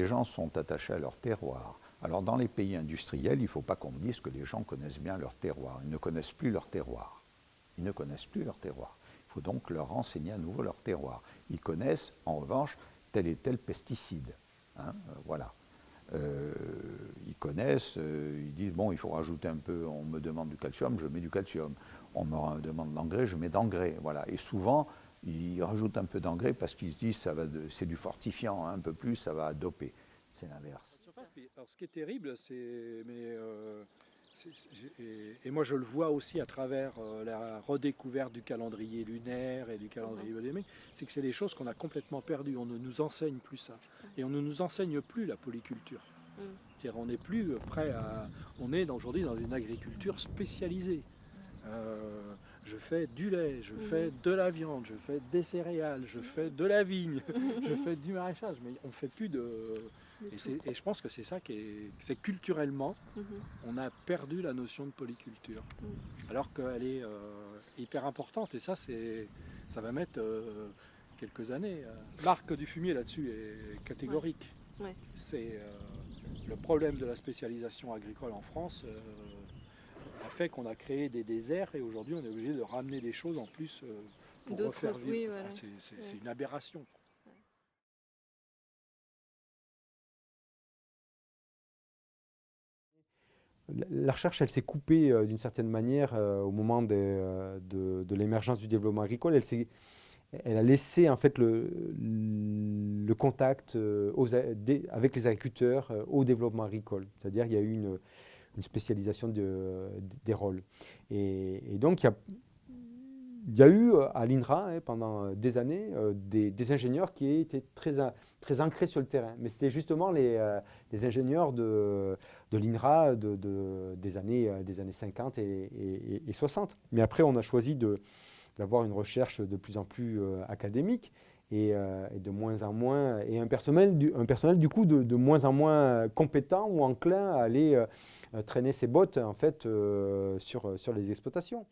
les gens sont attachés à leur terroir. Alors dans les pays industriels, il ne faut pas qu'on me dise que les gens connaissent bien leur terroir. Ils ne connaissent plus leur terroir. Ils ne connaissent plus leur terroir. Il faut donc leur renseigner à nouveau leur terroir. Ils connaissent en revanche tel et tel pesticide. Hein, voilà. Ils connaissent, ils disent bon, il faut rajouter un peu, on me demande du calcium, je mets du calcium. On me demande d'engrais, je mets d'engrais. Voilà. Et souvent, ils rajoutent un peu d'engrais parce qu'ils se disent c'est du fortifiant, hein, un peu plus, ça va doper. C'est l'inverse. Alors, ce qui est terrible, et moi je le vois aussi à travers la redécouverte du calendrier lunaire et du calendrier biodémique, c'est que c'est des choses qu'on a complètement perdues. On ne nous enseigne plus ça. Et on ne nous enseigne plus la polyculture. C'est-à-dire on n'est plus prêt à... On est aujourd'hui dans une agriculture spécialisée. Je fais du lait, je fais de la viande, je fais des céréales, je fais de la vigne, je fais du maraîchage, mais on ne fait plus de... Et je pense que c'est ça c'est culturellement, on a perdu la notion de polyculture, alors qu'elle est hyper importante, et ça va mettre quelques années. Marc Dufumier là-dessus est catégorique. Ouais. C'est le problème de la spécialisation agricole en France a fait qu'on a créé des déserts et aujourd'hui on est obligé de ramener des choses en plus pour refaire vivre. Oui, voilà. C'est une aberration. La recherche, elle s'est coupée d'une certaine manière au moment de l'émergence du développement agricole. Elle a laissé en fait le contact avec les agriculteurs au développement agricole. C'est-à-dire qu'il y a eu une spécialisation des rôles. Et donc, il y a eu à l'INRA pendant des années des ingénieurs qui étaient très ancrés sur le terrain. Mais c'était justement les ingénieurs de l'INRA des années 50 et 60. Mais après, on a choisi d'avoir une recherche de plus en plus académique et de moins en moins, et un personnel du coup de moins en moins compétent ou enclin à aller traîner ses bottes en fait, sur les exploitations.